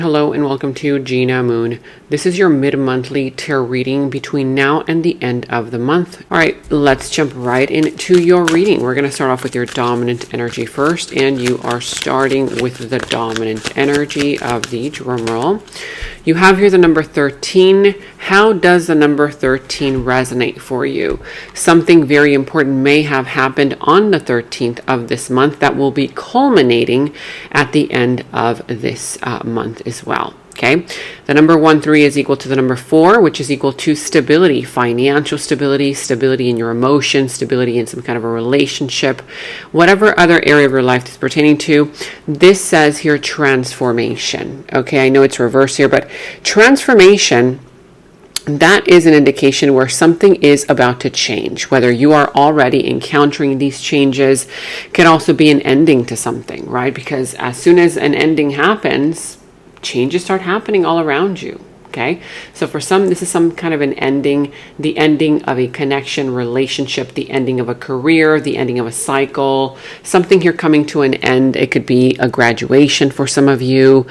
Hello and welcome to Gena Moon. This is your mid-monthly tarot reading between now and the end of the month. All right, let's jump right into your reading. We're going to start off with your dominant energy first, and you are starting with the dominant energy of the drum roll. You have here the number 13. How does the number 13 resonate for you? Something very important may have happened on the 13th of this month that will be culminating at the end of this month as well. Okay, the number 13 is equal to the number 4, which is equal to stability, financial stability, stability in your emotions, stability in some kind of a relationship, whatever other area of your life it's pertaining to. This says here transformation. Okay, I know it's reversed here, but transformation, that is an indication where something is about to change. Whether you are already encountering these changes, can also be an ending to something, right? Because as soon as an ending happens, changes start happening all around you. Okay, so for some, this is some kind of an ending, the ending of a connection, relationship, the ending of a career, the ending of a cycle, something here coming to an end. It could be a graduation for some of you,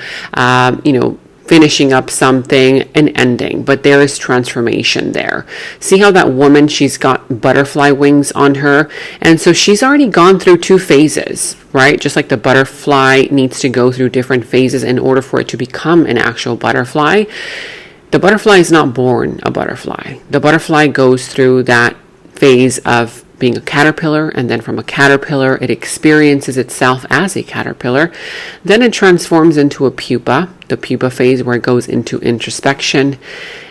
finishing up something, an ending, but there is transformation there. See how that woman, she's got butterfly wings on her, and so she's already gone through 2 phases, right? Just like the butterfly needs to go through different phases in order for it to become an actual butterfly. The butterfly is not born a butterfly. The butterfly goes through that phase of being a caterpillar, and then from a caterpillar it experiences itself as a caterpillar. Then it transforms into a pupa, the pupa phase where it goes into introspection,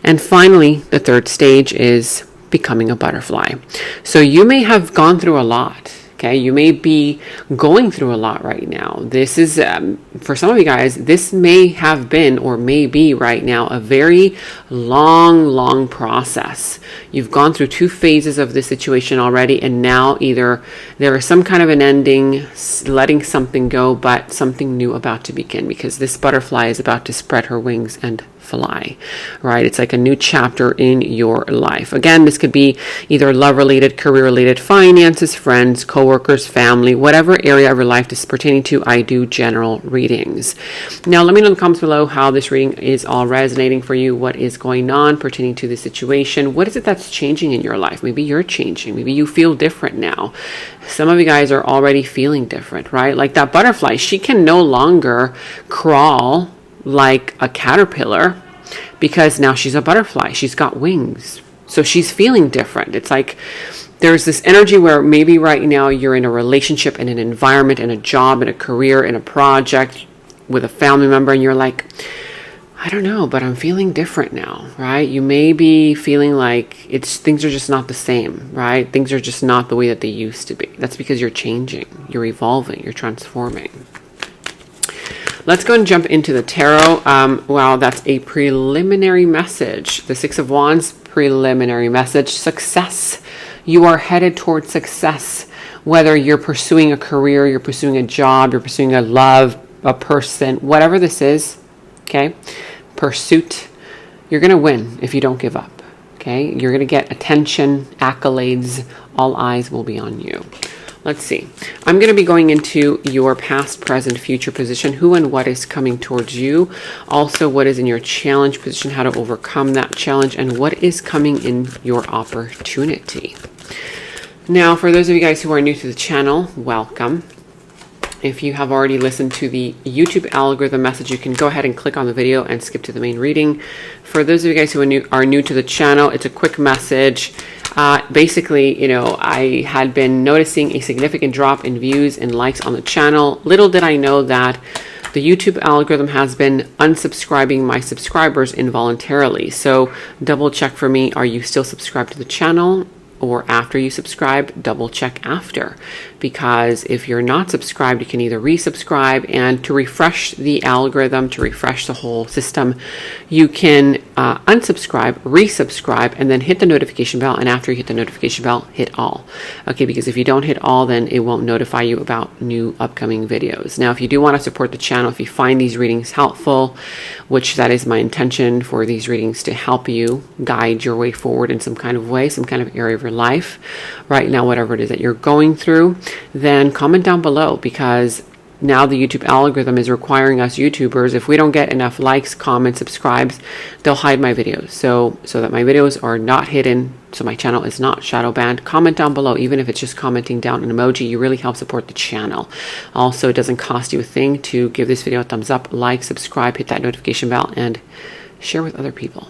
and finally the 3rd stage is becoming a butterfly. So you may have gone through a lot. Okay, you may be going through a lot right now. This is, for some of you guys, this may have been or may be right now a very long process. You've gone through 2 phases of this situation already, and now either there is some kind of an ending, letting something go, but something new about to begin, because this butterfly is about to spread her wings and fly, right? It's like a new chapter in your life. Again, this could be either love-related, career-related, finances, friends, co-workers, family, whatever area of your life this is pertaining to. I do general readings. Now, let me know in the comments below how this reading is all resonating for you. What is going on pertaining to the situation? What is it that's changing in your life? Maybe you're changing. Maybe you feel different now. Some of you guys are already feeling different, right? Like that butterfly, she can no longer crawl like a caterpillar because now she's a butterfly. She's got wings. So she's feeling different. It's like there's this energy where maybe right now you're in a relationship, in an environment, in a job, in a career, in a project with a family member, and you're like, I don't know, but I'm feeling different now, right? You may be feeling like things are just not the same, right? Things are just not the way that they used to be. That's because you're changing, you're evolving, you're transforming. Let's go and jump into the tarot. Wow, that's a preliminary message. The 6 of Wands, preliminary message. Success. You are headed towards success. Whether you're pursuing a career, you're pursuing a job, you're pursuing a love, a person, whatever this is, okay? Pursuit. You're going to win if you don't give up, okay? You're going to get attention, accolades. All eyes will be on you. Let's see. I'm going to be going into your past, present, future position, who and what is coming towards you. Also, what is in your challenge position, how to overcome that challenge, and what is coming in your opportunity. Now, for those of you guys who are new to the channel, welcome. If you have already listened to the YouTube algorithm message, you can go ahead and click on the video and skip to the main reading. For those of you guys who are new to the channel, it's a quick message. Basically, I had been noticing a significant drop in views and likes on the channel. Little did I know that the YouTube algorithm has been unsubscribing my subscribers involuntarily. So double check for me, are you still subscribed to the channel? Or after you subscribe, double check after. Because if you're not subscribed, you can either resubscribe, and to refresh the algorithm, to refresh the whole system, you can unsubscribe, resubscribe, and then hit the notification bell. And after you hit the notification bell, hit all. Okay, because if you don't hit all, then it won't notify you about new upcoming videos. Now, if you do want to support the channel, if you find these readings helpful, which that is my intention for these readings, to help you guide your way forward in some kind of way, some kind of area of your life right now, whatever it is that you're going through, then comment down below, because now the YouTube algorithm is requiring us YouTubers, if we don't get enough likes, comments, subscribes, they'll hide my videos. So that my videos are not hidden, so my channel is not shadow banned. Comment down below, even if it's just commenting down an emoji. You really help support the channel. Also, it doesn't cost you a thing to give this video a thumbs up, like, subscribe, hit that notification bell, and share with other people.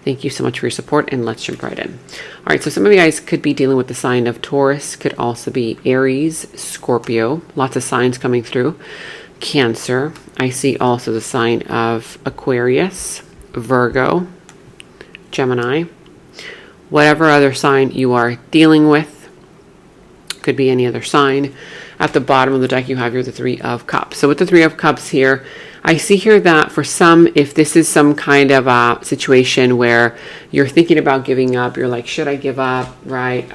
Thank you so much for your support, and let's jump right in. All right, so some of you guys could be dealing with the sign of Taurus, could also be Aries, Scorpio, lots of signs coming through. Cancer, I see also the sign of Aquarius, Virgo, Gemini, whatever other sign you are dealing with, could be any other sign. At the bottom of the deck, you have here the Three of Cups. So with the Three of Cups here, I see here that for some, if this is some kind of a situation where you're thinking about giving up, you're like, should I give up, right?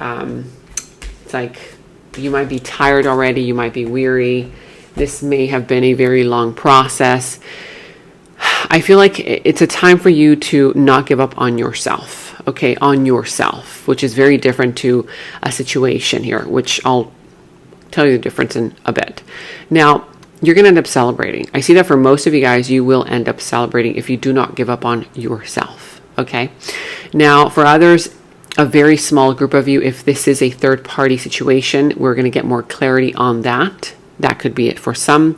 It's like you might be tired already, you might be weary. This may have been a very long process. I feel like it's a time for you to not give up on yourself, okay? On yourself, which is very different to a situation here, which I'll tell you the difference in a bit. Now, you're going to end up celebrating. I see that for most of you guys, you will end up celebrating if you do not give up on yourself, okay? Now, for others, a very small group of you, if this is a third-party situation, we're going to get more clarity on that. That could be it for some.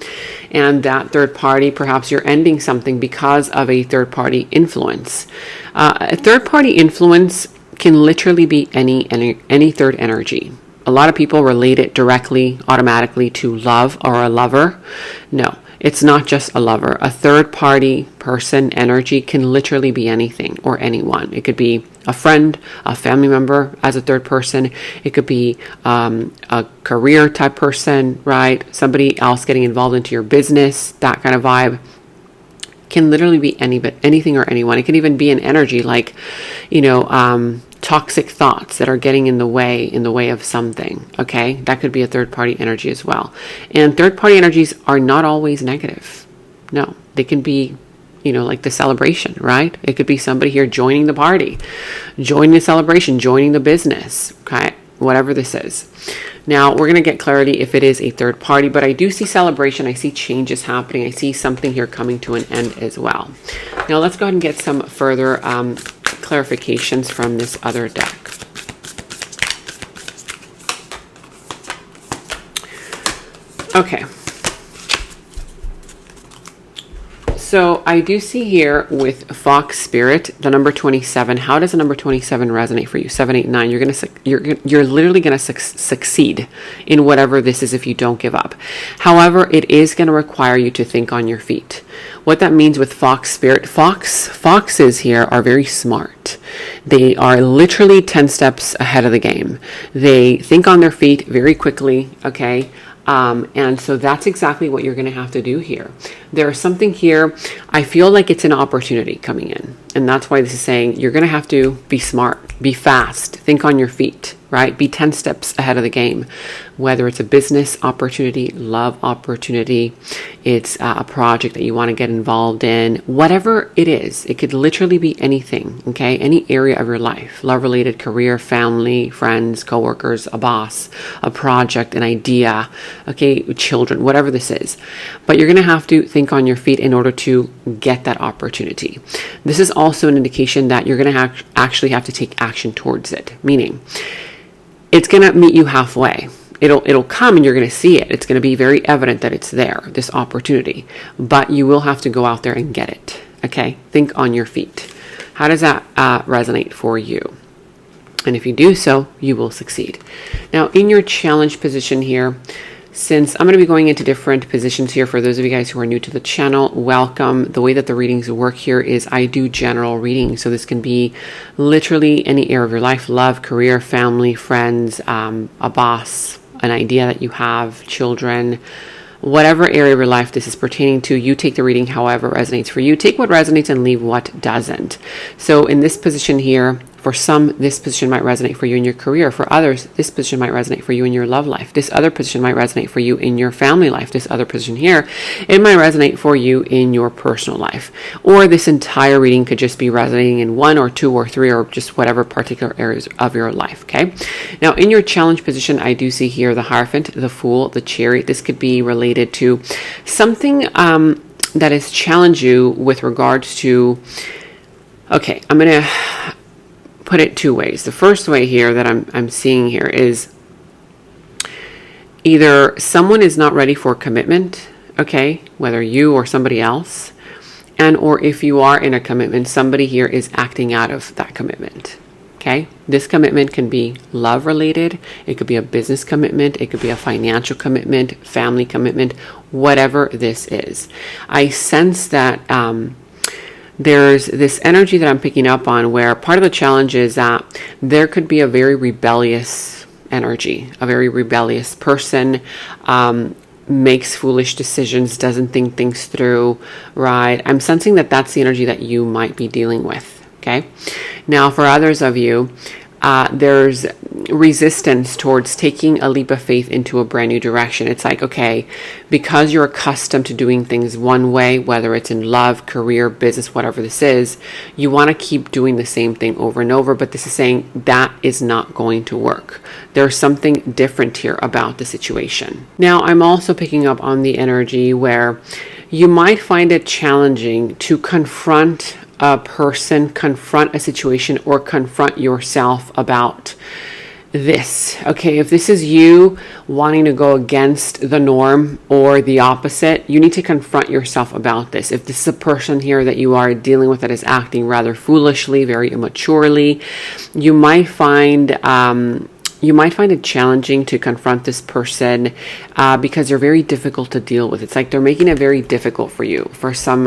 And that third party, perhaps you're ending something because of a third-party influence. A third-party influence can literally be any third energy. A lot of people relate it directly, automatically to love or a lover. No, it's not just a lover. A third party person energy can literally be anything or anyone. It could be a friend, a family member as a third person. It could be a career type person, right? Somebody else getting involved into your business, that kind of vibe. Can literally be anything or anyone. It can even be an energy like, toxic thoughts that are getting in the way of something, okay? That could be a third-party energy as well. And third-party energies are not always negative. No, they can be, like the celebration, right? It could be somebody here joining the party, joining the celebration, joining the business, okay? Whatever this is. Now, we're going to get clarity if it is a third party, but I do see celebration. I see changes happening. I see something here coming to an end as well. Now, let's go ahead and get some further clarifications from this other deck. Okay. So I do see here with Fox Spirit, the number 27. How does the number 27 resonate for you? 7, 8, 9. You're literally going to succeed in whatever this is if you don't give up. However, it is going to require you to think on your feet. What that means with Fox Spirit, foxes here are very smart. They are literally 10 steps ahead of the game. They think on their feet very quickly, okay? And so that's exactly what you're going to have to do here. There's something here, I feel like it's an opportunity coming in. And that's why this is saying you're going to have to be smart, be fast, think on your feet, right? Be 10 steps ahead of the game. Whether it's a business opportunity, love opportunity, it's a project that you want to get involved in, whatever it is, it could literally be anything, okay? Any area of your life, love-related, career, family, friends, coworkers, a boss, a project, an idea, okay, children, whatever this is. But you're going to have to think on your feet in order to get that opportunity. This is also an indication that you're going to actually have to take action towards it, meaning it's going to meet you halfway. It'll come and you're going to see it. It's going to be very evident that it's there, this opportunity, but you will have to go out there and get it. Okay. Think on your feet. How does that resonate for you? And if you do so, you will succeed. Now in your challenge position here, since I'm going to be going into different positions here for those of you guys who are new to the channel, welcome. The way that the readings work here is I do general readings. So this can be literally any area of your life, love, career, family, friends, a boss, an idea that you have, children, whatever area of your life this is pertaining to. You take the reading however resonates for you. Take what resonates and leave what doesn't. So in this position here, For some, this position might resonate for you in your career. For others, this position might resonate for you in your love life. This other position might resonate for you in your family life. This other position here, it might resonate for you in your personal life. Or this entire reading could just be resonating in 1 or 2 or 3 or just whatever particular areas of your life, okay? Now, in your challenge position, I do see here the Hierophant, the Fool, the Chariot. This could be related to something that has challenged you with regards to, okay, I'm going to put it 2 ways. The first way here that I'm seeing here is either someone is not ready for commitment, okay, whether you or somebody else, and or if you are in a commitment, somebody here is acting out of that commitment. Okay, this commitment can be love related, it could be a business commitment, it could be a financial commitment, family commitment, whatever this is. I sense that there's this energy that I'm picking up on where part of the challenge is that there could be a very rebellious energy, a very rebellious person, makes foolish decisions, doesn't think things through, right? I'm sensing that that's the energy that you might be dealing with, okay? Now, for others of you, there's resistance towards taking a leap of faith into a brand new direction. It's like, okay, because you're accustomed to doing things one way, whether it's in love, career, business, whatever this is, you want to keep doing the same thing over and over, but this is saying that is not going to work. There's something different here about the situation. Now, I'm also picking up on the energy where you might find it challenging to confront a person, confront a situation, or confront yourself about this. Okay, if this is you wanting to go against the norm or the opposite, you need to confront yourself about this. If this is a person here that you are dealing with that is acting rather foolishly, very immaturely, you might find it challenging to confront this person because they're very difficult to deal with. It's like they're making it very difficult for you for some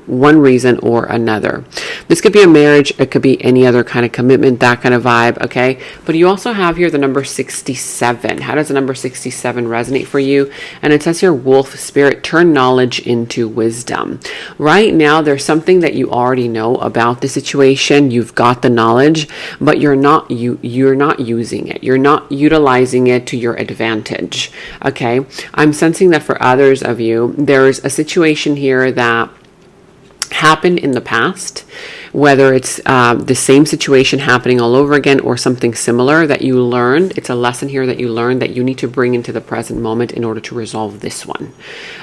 one reason or another. This could be a marriage, it could be any other kind of commitment, that kind of vibe, okay? But you also have here the number 67. How does the number 67 resonate for you? And it says here, wolf spirit, turn knowledge into wisdom. Right now, there's something that you already know about the situation. You've got the knowledge, but you're not using it. You're not utilizing it to your advantage. Okay, I'm sensing that for others of you, there's a situation here that happened in the past, whether it's the same situation happening all over again or something similar that you learned. It's a lesson here that you learned that you need to bring into the present moment in order to resolve this one.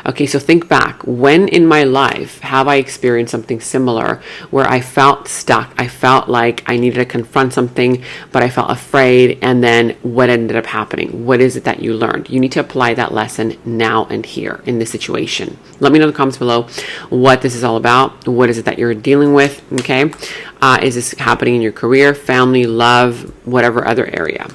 Okay, so think back. When in my life have I experienced something similar where I felt stuck? I felt like I needed to confront something, but I felt afraid. And then what ended up happening? What is it that you learned? You need to apply that lesson now and here in this situation. Let me know in the comments below what this is all about. What is it that you're dealing with? Okay. Is this happening in your career, family, love, whatever other area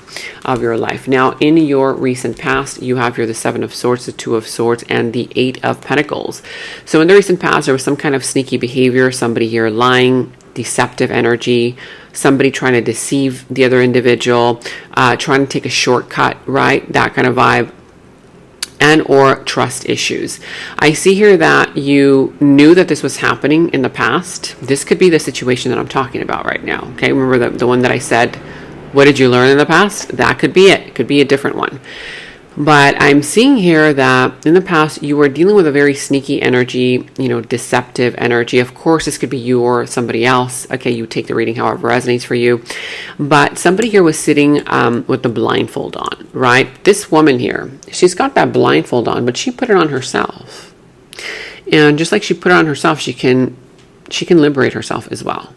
of your life? Now, in your recent past, you have here the 7 of Swords, the 2 of Swords, and the 8 of Pentacles. So in the recent past, there was some kind of sneaky behavior, somebody here lying, deceptive energy, somebody trying to deceive the other individual, trying to take a shortcut, right? That kind of vibe. And or trust issues. I see here that you knew that this was happening in the past. This could be the situation that I'm talking about right now. Okay, remember the one that I said, what did you learn in the past? That could be it. It could be a different one. But I'm seeing here that in the past, you were dealing with a very sneaky energy, deceptive energy. Of course, this could be you or somebody else. Okay, you take the reading however resonates for you. But somebody here was sitting with the blindfold on, right? This woman here, she's got that blindfold on, but she put it on herself. And just like she put it on herself, she can liberate herself as well.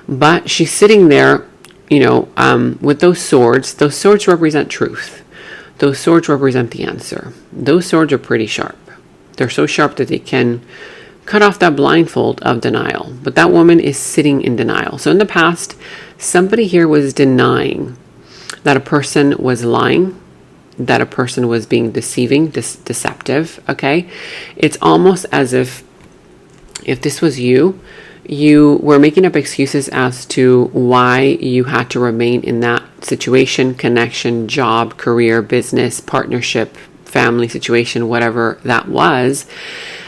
But she's sitting there, with those swords. Those swords represent truth. Those swords represent the answer. Those swords are pretty sharp. They're so sharp that they can cut off that blindfold of denial. But that woman is sitting in denial. So in the past, somebody here was denying that a person was lying, that a person was being deceptive, okay? It's almost as if this was you were making up excuses as to why you had to remain in that situation, connection, job, career, business, partnership, family situation, whatever that was.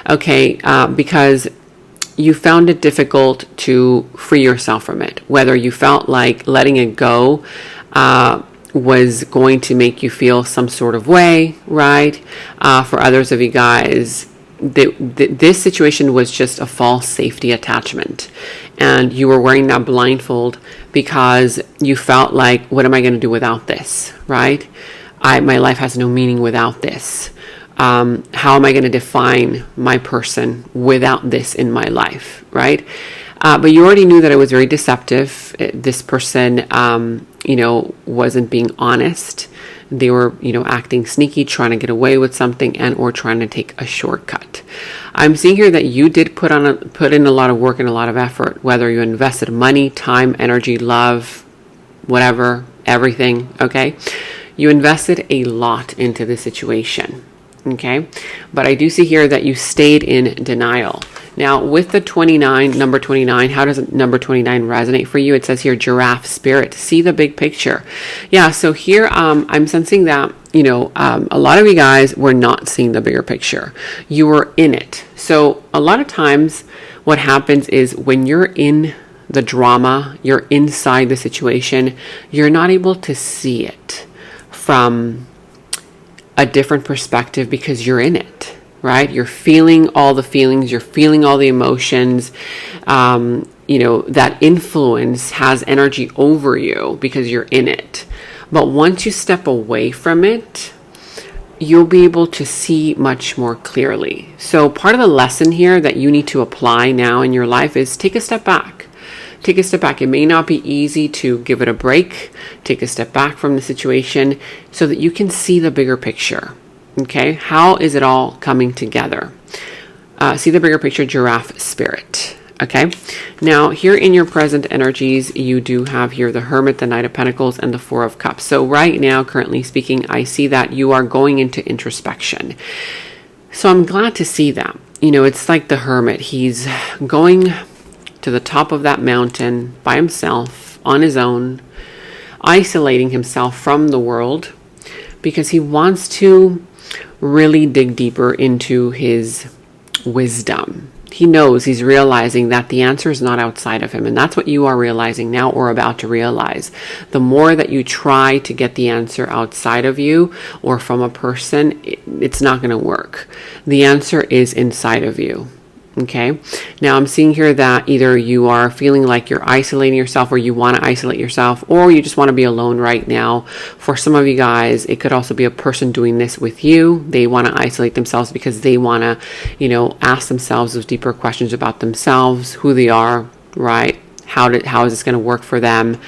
Okay, because you found it difficult to free yourself from it, whether you felt like letting it go was going to make you feel some sort of way, right? For others of you guys, this situation was just a false safety attachment, and you were wearing that blindfold because you felt like, what am I going to do without this, right? My life has no meaning without this. How am I going to define my person without this in my life, right? But you already knew that it was very deceptive. This person, wasn't being honest. They were, acting sneaky, trying to get away with something, and or trying to take a shortcut. I'm seeing here that you did put in a lot of work and a lot of effort, whether you invested money, time, energy, love, whatever, everything, okay? You invested a lot into this situation. Okay, but I do see here that you stayed in denial. Now, with the number 29, how does number 29 resonate for you? It says here, giraffe spirit, see the big picture. Yeah, so here I'm sensing that, a lot of you guys were not seeing the bigger picture. You were in it. So a lot of times what happens is when you're in the drama, you're inside the situation, you're not able to see it from a different perspective because you're in it, right? You're feeling all the feelings, you're feeling all the emotions. That influence has energy over you because you're in it. But once you step away from it, you'll be able to see much more clearly. So part of the lesson here that you need to apply now in your life is take a step back. Take a step back. It may not be easy to give it a break. Take a step back from the situation so that you can see the bigger picture. Okay? How is it all coming together? See the bigger picture, giraffe spirit. Okay? Now, here in your present energies, you do have here the Hermit, the Knight of Pentacles, and the Four of Cups. So right now, currently speaking, I see that you are going into introspection. So I'm glad to see that. It's like the Hermit. He's going to the top of that mountain by himself, on his own, isolating himself from the world because he wants to really dig deeper into his wisdom. He knows, he's realizing that the answer is not outside of him, and that's what you are realizing now or about to realize. The more that you try to get the answer outside of you or from a person, it's not going to work. The answer is inside of you. Okay. Now I'm seeing here that either you are feeling like you're isolating yourself or you want to isolate yourself, or you just want to be alone right now. For some of you guys, it could also be a person doing this with you. They want to isolate themselves because they want to, ask themselves those deeper questions about themselves, who they are, right? How is this going to work for them?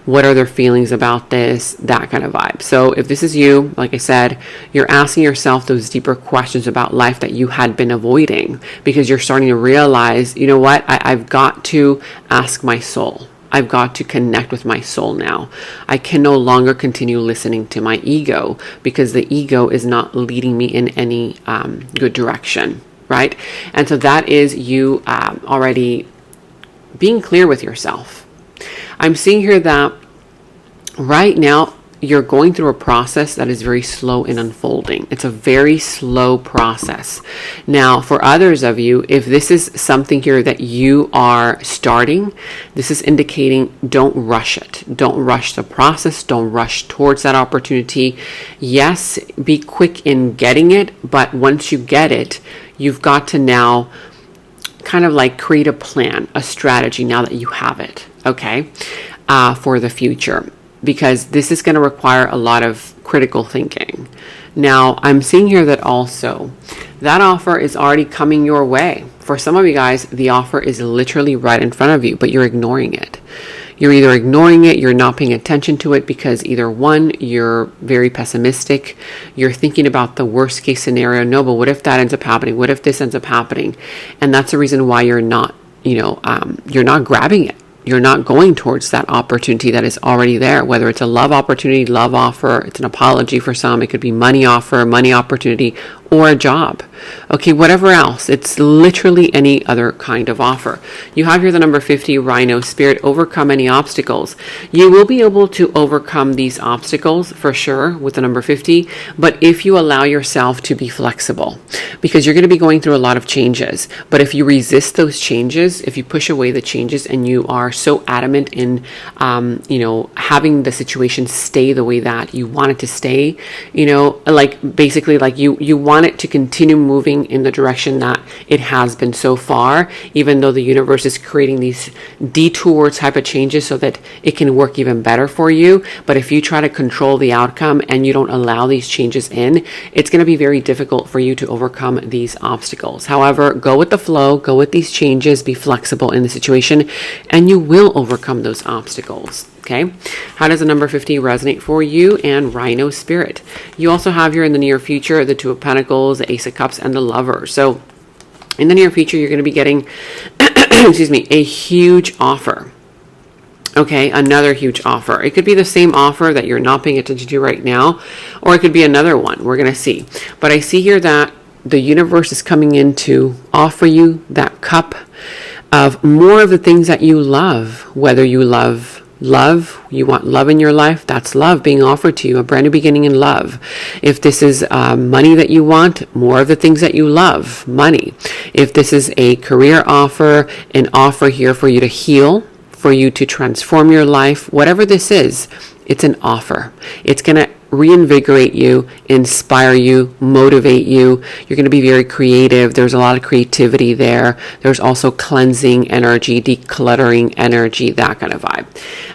What are their feelings about this? That kind of vibe. So if this is you, like I said, you're asking yourself those deeper questions about life that you had been avoiding because you're starting to realize, you know what? I've got to ask my soul. I've got to connect with my soul now. I can no longer continue listening to my ego because the ego is not leading me in any good direction, right? And so that is you already being clear with yourself. I'm seeing here that right now you're going through a process that is very slow in unfolding. It's a very slow process. Now, for others of you, if this is something here that you are starting, this is indicating don't rush it. Don't rush the process. Don't rush towards that opportunity. Yes, be quick in getting it, but once you get it, you've got to now kind of like create a plan, a strategy now that you have it, okay, for the future, because this is going to require a lot of critical thinking. Now, I'm seeing here that also that offer is already coming your way. For some of you guys, the offer is literally right in front of you, but you're ignoring it. You're either ignoring it, you're not paying attention to it because either one, you're very pessimistic, you're thinking about the worst case scenario. No, but what if that ends up happening? What if this ends up happening? And that's the reason why you're not, you're not grabbing it. You're not going towards that opportunity that is already there, whether it's a love opportunity, love offer, it's an apology for some, it could be money offer, money opportunity, or a job. Okay, whatever else. It's literally any other kind of offer. You have here the number 50, Rhino Spirit, overcome any obstacles. You will be able to overcome these obstacles for sure with the number 50, but if you allow yourself to be flexible, because you're going to be going through a lot of changes. But if you resist those changes, if you push away the changes and you are so adamant in, having the situation stay the way that you want it to stay, like basically like you want it to continue moving in the direction that it has been so far, even though the universe is creating these detour type of changes so that it can work even better for you. But if you try to control the outcome and you don't allow these changes in, it's going to be very difficult for you to overcome these obstacles. However, go with the flow, go with these changes, be flexible in the situation, and you will overcome those obstacles. Okay, how does the number 50 resonate for you and Rhino Spirit? You also have here in the near future the Two of Pentacles, the Ace of Cups, and the Lover. So in the near future, you're going to be getting, excuse me, a huge offer. Okay, another huge offer. It could be the same offer that you're not paying attention to right now, or it could be another one. We're going to see. But I see here that the universe is coming in to offer you that cup of more of the things that you love, whether you love, you want love in your life, that's love being offered to you, a brand new beginning in love. If this is money that you want, more of the things that you love, money. If this is a career offer, an offer here for you to heal, for you to transform your life, whatever this is, it's an offer. It's going to reinvigorate you, inspire you, motivate you. You're going to be very creative. There's a lot of creativity there. There's also cleansing energy, decluttering energy, that kind of vibe.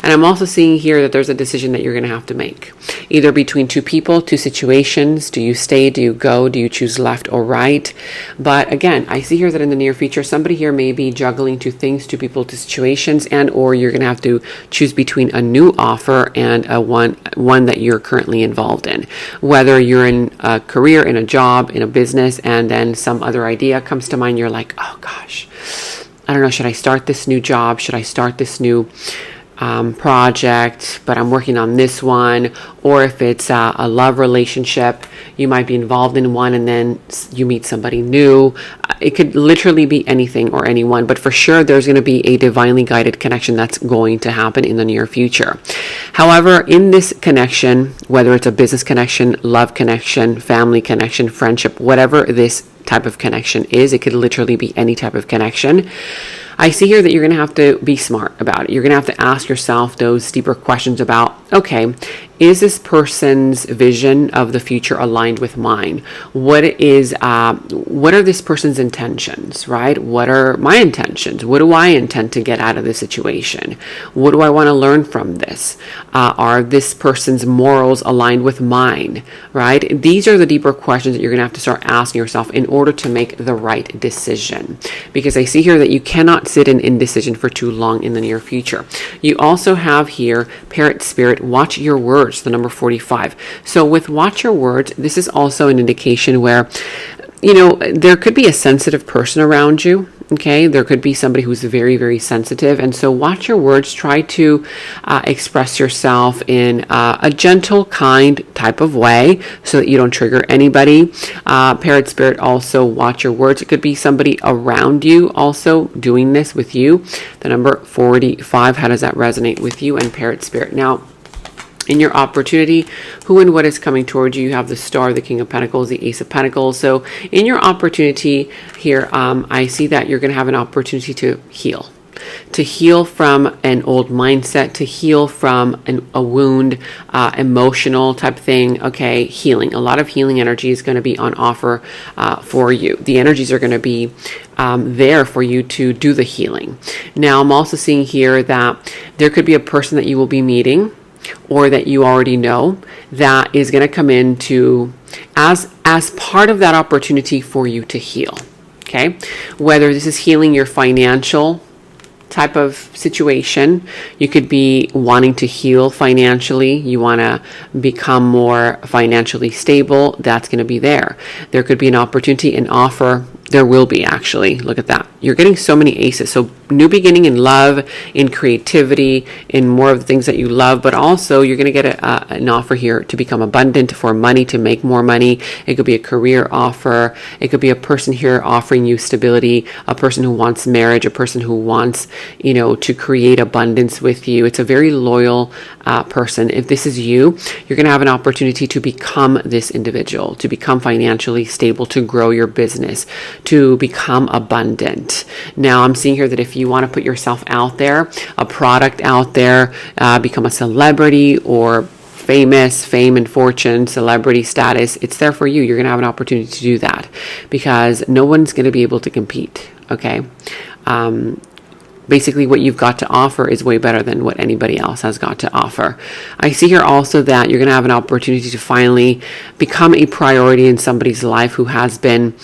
And I'm also seeing here that there's a decision that you're going to have to make, either between two people, two situations. Do you stay? Do you go? Do you choose left or right? But again, I see here that in the near future, somebody here may be juggling two things, two people, two situations, and or you're going to have to choose between a new offer and a one that you're currently involved in, whether you're in a career, in a job, in a business, and then some other idea comes to mind. You're like, oh gosh, I don't know, should I start this new job? Should I start this new project, but I'm working on this one? Or if it's a love relationship, you might be involved in one and then you meet somebody new. It could literally be anything or anyone, but for sure there's going to be a divinely guided connection that's going to happen in the near future. However, in this connection, whether it's a business connection, love connection, family connection, friendship, whatever this type of connection is, it could literally be any type of connection. I see here that you're going to have to be smart about it. You're going to have to ask yourself those deeper questions about, okay, is this person's vision of the future aligned with mine? What are this person's intentions, right? What are my intentions? What do I intend to get out of this situation? What do I want to learn from this? Are this person's morals aligned with mine, right? These are the deeper questions that you're going to have to start asking yourself in order to make the right decision. Because I see here that you cannot sit in indecision for too long in the near future. You also have here, Parrot Spirit, watch your words, the number 45. So with watch your words, this is also an indication where, there could be a sensitive person around you. Okay, there could be somebody who's very, very sensitive. And so watch your words. Try to express yourself in a gentle, kind type of way so that you don't trigger anybody. Parrot Spirit, also watch your words. It could be somebody around you also doing this with you. The number 45, how does that resonate with you and Parrot Spirit? Now, in your opportunity, who and what is coming towards you? You have the Star, the King of Pentacles, the Ace of Pentacles. So in your opportunity here, I see that you're going to have an opportunity to heal from an old mindset, to heal from a wound, emotional type thing. Okay, healing. A lot of healing energy is going to be on offer for you. The energies are going to be there for you to do the healing. Now, I'm also seeing here that there could be a person that you will be meeting, or that you already know, that is going to come into as part of that opportunity for you to heal. Okay, whether this is healing your financial type of situation, you could be wanting to heal financially. You want to become more financially stable. That's going to be there. There could be an opportunity, an offer There will be, actually. Look at that. You're getting so many aces. So new beginning in love, in creativity, in more of the things that you love, but also you're going to get an offer here to become abundant, for money, to make more money. It could be a career offer. It could be a person here offering you stability, a person who wants marriage, a person who wants, to create abundance with you. It's a very loyal person. If this is you, you're going to have an opportunity to become this individual, to become financially stable, to grow your business, to become abundant. Now, I'm seeing here that if you want to put yourself out there, a product out there, become a celebrity or fame and fortune, celebrity status, it's there for you. You're going to have an opportunity to do that because no one's going to be able to compete. Okay. Basically, what you've got to offer is way better than what anybody else has got to offer. I see here also that you're going to have an opportunity to finally become a priority in somebody's life who has been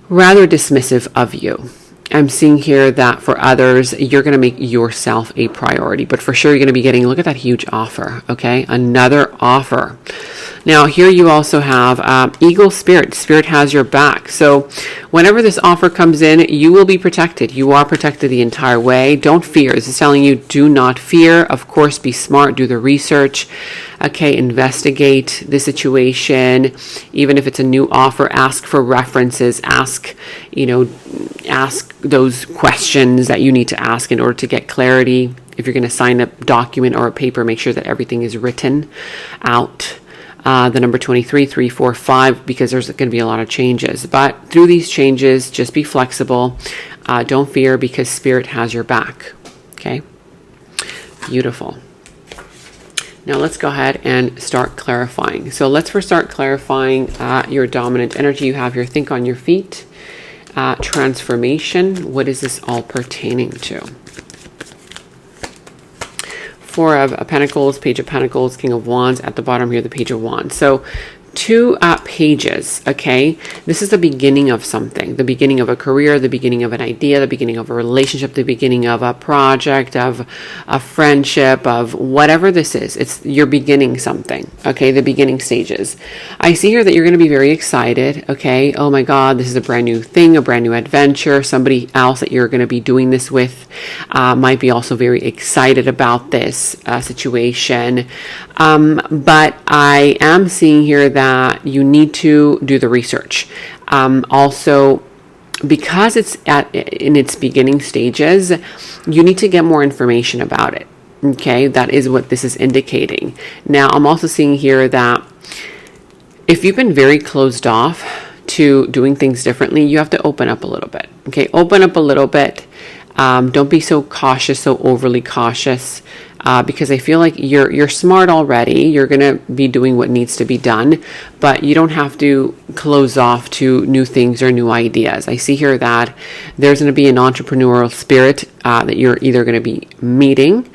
rather dismissive of you. I'm seeing here that for others, you're going to make yourself a priority, but for sure you're going to be getting, look at that huge offer, okay? Another offer. Now, here you also have Eagle Spirit. Spirit has your back. So whenever this offer comes in, you will be protected. You are protected the entire way. Don't fear. This is telling you, do not fear. Of course, be smart. Do the research. Okay, investigate the situation. Even if it's a new offer, ask for references. Ask those questions that you need to ask in order to get clarity. If you're going to sign a document or a paper, make sure that everything is written out. The number 23, 3, 4, 5, because there's going to be a lot of changes. But through these changes, just be flexible. Don't fear, because Spirit has your back. Okay? Beautiful. Now let's go ahead and start clarifying. So let's first start clarifying your dominant energy you have here. Think on your feet. Transformation. What is this all pertaining to? Four of Pentacles, Page of Pentacles, King of Wands. At the bottom here, the Page of Wands. So two pages, okay? This is the beginning of something, the beginning of a career, the beginning of an idea, the beginning of a relationship, the beginning of a project, of a friendship, of whatever this is. You're beginning something, okay? The beginning stages. I see here that you're going to be very excited, okay? Oh my God, this is a brand new thing, a brand new adventure. Somebody else that you're going to be doing this with might be also very excited about this situation. But I am seeing here that you need to do the research. Also, because it's in its beginning stages, you need to get more information about it. Okay, that is what this is indicating. Now, I'm also seeing here that if you've been very closed off to doing things differently, you have to open up a little bit. Okay, open up a little bit. Don't be so cautious, so overly cautious. Because I feel like you're smart already. You're going to be doing what needs to be done, but you don't have to close off to new things or new ideas. I see here that there's going to be an entrepreneurial spirit that you're either going to be meeting,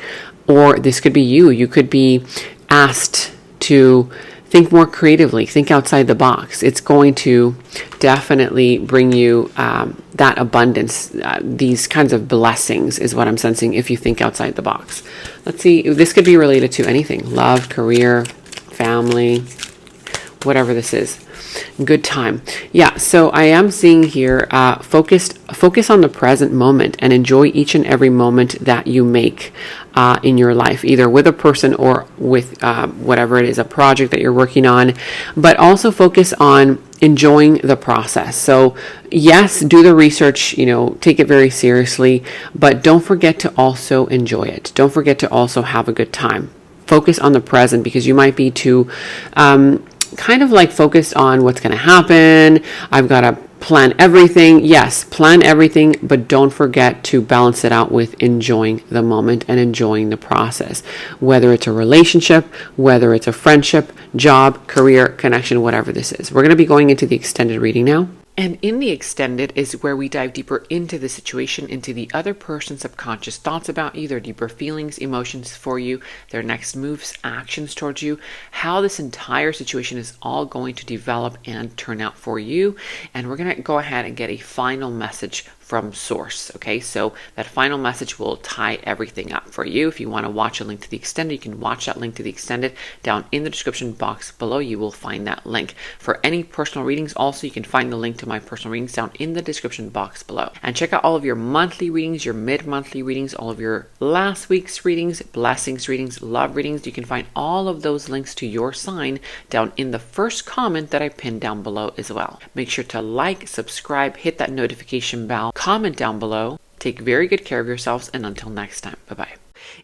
or this could be you. You could be asked to think more creatively, think outside the box. It's going to definitely bring you that abundance, these kinds of blessings is what I'm sensing if you think outside the box. Let's see, this could be related to anything, love, career, family, whatever this is. Good time. Yeah, so I am seeing here, focus on the present moment and enjoy each and every moment that you make in your life, either with a person or with whatever it is, a project that you're working on, but also focus on enjoying the process. So yes, do the research, take it very seriously, but don't forget to also enjoy it. Don't forget to also have a good time. Focus on the present, because you might be too kind of like focused on what's going to happen. I've got to plan everything. Yes, plan everything, but don't forget to balance it out with enjoying the moment and enjoying the process. Whether it's a relationship, whether it's a friendship, job, career, connection, whatever this is. We're going to be going into the extended reading now. And in the extended is where we dive deeper into the situation, into the other person's subconscious thoughts about you, their deeper feelings, emotions for you, their next moves, actions towards you, how this entire situation is all going to develop and turn out for you. And we're going to go ahead and get a final message from source. Okay, so that final message will tie everything up for you. If you want to watch a link to the extended, you can watch that link to the extended down in the description box below. You will find that link. For any personal readings, also you can find the link to my personal readings down in the description box below. And check out all of your monthly readings, your mid-monthly readings, all of your last week's readings, blessings readings, love readings. You can find all of those links to your sign down in the first comment that I pinned down below as well. Make sure to like, subscribe, hit that notification bell, comment down below. Take very good care of yourselves, and until next time, bye-bye.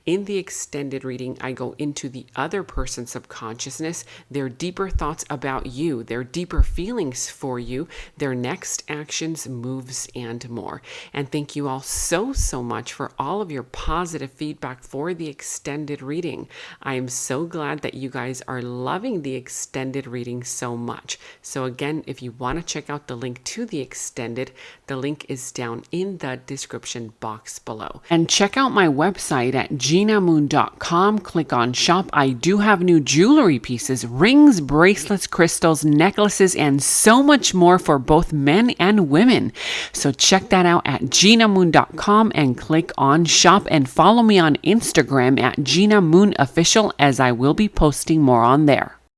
In the extended reading, I go into the other person's subconsciousness, their deeper thoughts about you, their deeper feelings for you, their next actions, moves, and more. And thank you all so much for all of your positive feedback for the extended reading. I am so glad that you guys are loving the extended reading so much. So again, if you want to check out the link to the extended, the link is down in the description box below. And check out my website at genamoon.com. Click on shop. I do have new jewelry pieces, rings, bracelets, crystals, necklaces, and so much more for both men and women. So check that out at genamoon.com and click on shop, and follow me on Instagram at Gena Moon Official, as I will be posting more on there.